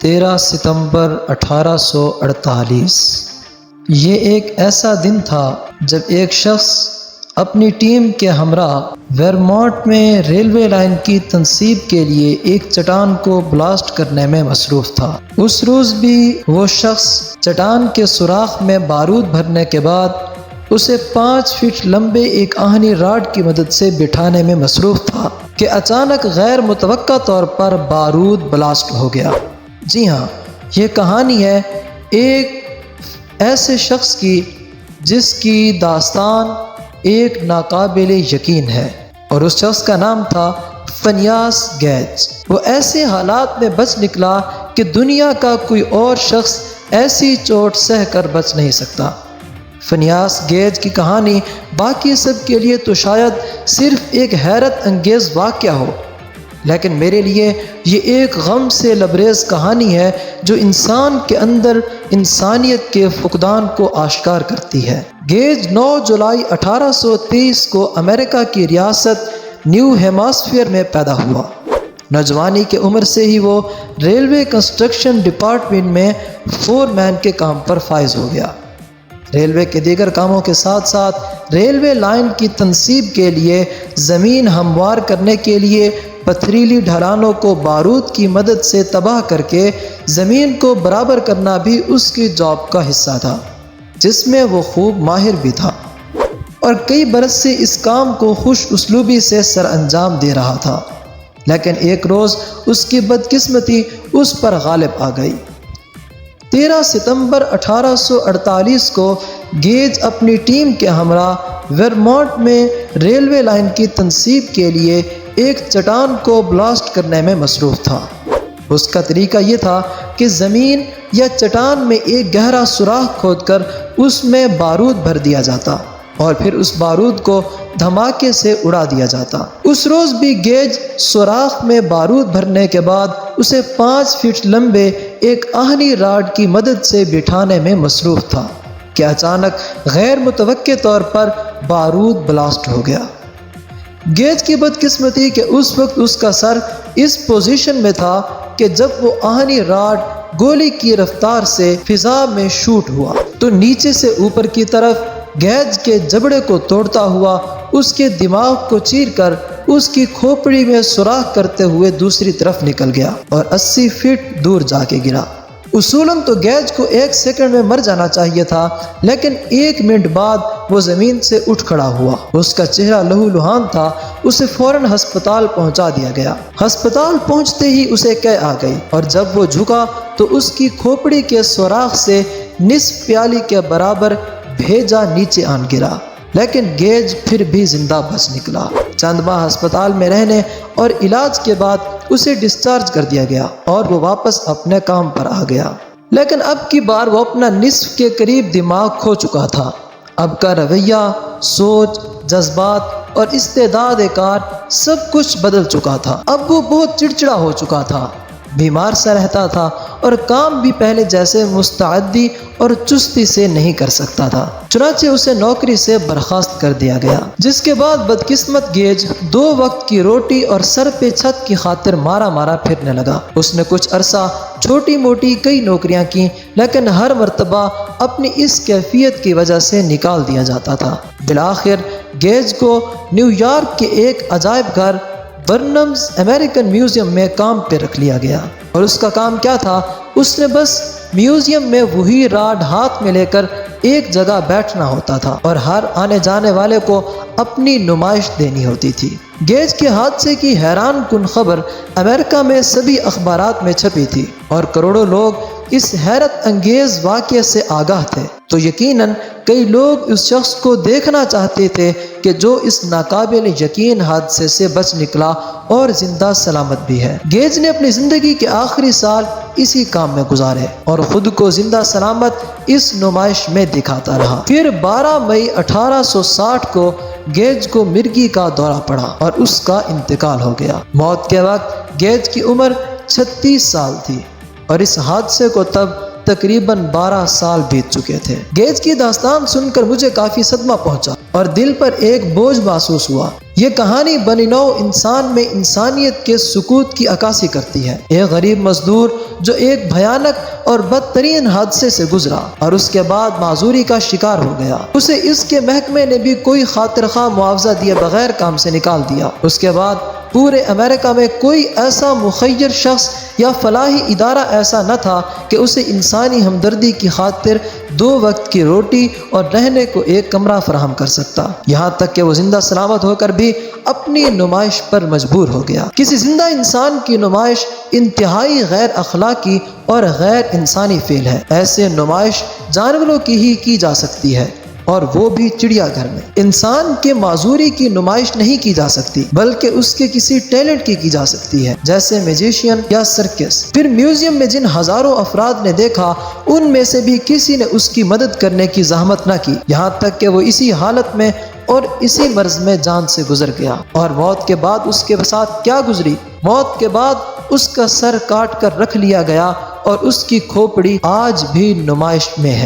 13 ستمبر 1848 یہ ایک ایسا دن تھا جب ایک شخص اپنی ٹیم کے ہمراہ ویرمونٹ میں ریلوے لائن کی تنصیب کے لیے ایک چٹان کو بلاسٹ کرنے میں مصروف تھا۔ اس روز بھی وہ شخص چٹان کے سوراخ میں بارود بھرنے کے بعد اسے 5 فٹ لمبے ایک آہنی راڈ کی مدد سے بٹھانے میں مصروف تھا کہ اچانک غیر متوقع طور پر بارود بلاسٹ ہو گیا۔ جی ہاں، یہ کہانی ہے ایک ایسے شخص کی جس کی داستان ایک ناقابل یقین ہے، اور اس شخص کا نام تھا فنیاس گیج۔ وہ ایسے حالات میں بچ نکلا کہ دنیا کا کوئی اور شخص ایسی چوٹ سہ کر بچ نہیں سکتا۔ فنیاس گیج کی کہانی باقی سب کے لیے تو شاید صرف ایک حیرت انگیز واقعہ ہو، لیکن میرے لیے یہ ایک غم سے لبریز کہانی ہے جو انسان کے اندر انسانیت کے فقدان کو آشکار کرتی ہے۔ گیج 9 جولائی 1823 کو امریکہ کی ریاست نیو ہیماسفیئر میں پیدا ہوا۔ نوجوانی کی عمر سے ہی وہ ریلوے کنسٹرکشن ڈپارٹمنٹ میں فور مین کے کام پر فائز ہو گیا۔ ریلوے کے دیگر کاموں کے ساتھ ساتھ ریلوے لائن کی تنصیب کے لیے زمین ہموار کرنے کے لیے پتھریلی ڈھلانوں کو بارود کی مدد سے تباہ کر کے زمین کو برابر کرنا بھی اس کی جاب کا حصہ تھا، جس میں وہ خوب ماہر بھی تھا اور کئی برس سے اس کام کو خوش اسلوبی سے سر انجام دے رہا تھا۔ لیکن ایک روز اس کی بدقسمتی اس پر غالب آ گئی۔ 13 ستمبر 1848 کو گیج اپنی ٹیم کے ہمراہ ویرمونٹ میں ریلوے لائن کی تنصیب کے لیے ایک چٹان کو بلاسٹ کرنے میں مصروف تھا۔ اس کا طریقہ یہ تھا کہ زمین یا چٹان میں ایک گہرا سوراخ کھود کر اس میں بارود بھر دیا جاتا اور پھر اس بارود کو دھماکے سے اڑا دیا جاتا۔ اس روز بھی گیج سوراخ میں بارود بھرنے کے بعد اسے 5 فٹ لمبے ایک آہنی راڈ کی مدد سے بٹھانے میں مصروف تھا کہ اچانک غیر متوقع طور پر بارود بلاسٹ ہو گیا۔ گیج کی بدقسمتی کہ اس وقت اس کا سر اس پوزیشن میں تھا کہ جب وہ آہنی راڈ گولی کی رفتار سے فضا میں شوٹ ہوا تو نیچے سے اوپر کی طرف گیج کے جبڑے کو توڑتا ہوا اس کے دماغ کو چیر کر اس کی کھوپڑی میں سوراخ کرتے ہوئے دوسری طرف نکل گیا اور 80 فٹ دور جا کے گرا۔ اصولاً تو گیج کو 1 سیکنڈ میں مر جانا چاہیے تھا، لیکن 1 منٹ بعد وہ زمین سے اٹھ کھڑا ہوا۔ اس کا چہرہ لہو لہان تھا۔ اسے فوراً ہسپتال پہنچا دیا گیا۔ ہسپتال پہنچتے ہی اسے قے آ گئی اور جب وہ جھکا تو اس کی کھوپڑی کے سوراخ سے نصف پیالی کے برابر بھیجا نیچے آن گرا، لیکن گیج پھر بھی زندہ بچ نکلا۔ چند ماہ ہسپتال میں رہنے اور علاج کے بعد اسے ڈسچارج کر دیا گیا اور وہ واپس اپنے کام پر آ گیا۔ لیکن اب کی بار وہ اپنا نصف کے قریب دماغ کھو چکا تھا۔ اب کا رویہ، سوچ، جذبات اور استعداد کار سب کچھ بدل چکا تھا۔ اب وہ بہت چڑچڑا ہو چکا تھا، بیمار سا رہتا تھا اور کام بھی پہلے جیسے مستعدی اور چستی سے نہیں کر سکتا تھا۔ چنانچہ اسے نوکری سے برخاست کر دیا گیا، جس کے بعد بدقسمت گیج 2 وقت کی روٹی اور سر پہ چھت کی خاطر مارا مارا پھرنے لگا۔ اس نے کچھ عرصہ چھوٹی موٹی کئی نوکریاں کی، لیکن ہر مرتبہ اپنی اس کیفیت کی وجہ سے نکال دیا جاتا تھا۔ بالآخر گیج کو نیو یارک کے ایک عجائب گھر برنمز امریکن میوزیم میں کام پہ رکھ لیا گیا، اور اس کا کام کیا تھا؟ اس نے بس میوزیم میں وہی راڈ ہاتھ میں لے کر ایک جگہ بیٹھنا ہوتا تھا اور ہر آنے جانے والے کو اپنی نمائش دینی ہوتی تھی۔ گیج کے حادثے کی حیران کن خبر امریکہ میں سبھی اخبارات میں چھپی تھی اور کروڑوں لوگ اس حیرت انگیز واقعے سے آگاہ تھے، تو یقیناً کئی لوگ اس شخص کو دیکھنا چاہتے تھے کہ جو اس ناقابل یقین حادثے سے بچ نکلا اور زندہ سلامت بھی ہے۔ گیج نے اپنی زندگی کے آخری سال اسی کام میں گزارے اور خود کو زندہ سلامت اس نمائش میں دکھاتا رہا۔ پھر 12 مئی 1860 کو گیج کو مرگی کا دورہ پڑا اور اس کا انتقال ہو گیا۔ موت کے وقت گیج کی عمر 36 سال تھی اور اس حادثے کو تب تقریباً 12 سال بیت چکے تھے۔ گیج کی داستان سن کر مجھے کافی صدمہ پہنچا۔ اور دل پر ایک بوجھ محسوس ہوا۔ یہ کہانی بنی نوع انسان میں انسانیت کے سکوت کی عکاسی کرتی ہے۔ ایک غریب مزدور جو ایک بھیانک اور بدترین حادثے سے گزرا اور اس کے بعد معذوری کا شکار ہو گیا، اسے اس کے محکمے نے بھی کوئی خاطر خواہ معاوضہ دیے بغیر کام سے نکال دیا۔ اس کے بعد پورے امریکہ میں کوئی ایسا مخیر شخص یا فلاحی ادارہ ایسا نہ تھا کہ اسے انسانی ہمدردی کی خاطر 2 وقت کی روٹی اور رہنے کو ایک کمرہ فراہم کر سکتا، یہاں تک کہ وہ زندہ سلامت ہو کر بھی اپنی نمائش پر مجبور ہو گیا۔ کسی زندہ انسان کی نمائش انتہائی غیر اخلاقی اور غیر انسانی فعل ہے۔ ایسے نمائش جانوروں کی ہی جا سکتی ہے، اور وہ بھی چڑیا گھر میں۔ انسان کے معذوری کی نمائش نہیں کی جا سکتی، بلکہ اس کے کسی ٹیلنٹ کی جا سکتی ہے، جیسے میجیشین یا سرکس۔ پھر میوزیم میں جن ہزاروں افراد نے دیکھا، ان میں سے بھی کسی نے اس کی مدد کرنے کی زحمت نہ کی، یہاں تک کہ وہ اسی حالت میں اور اسی مرض میں جان سے گزر گیا۔ اور موت کے بعد اس کے ساتھ کیا گزری؟ موت کے بعد اس کا سر کاٹ کر رکھ لیا گیا اور اس کی کھوپڑی آج بھی نمائش میں ہے۔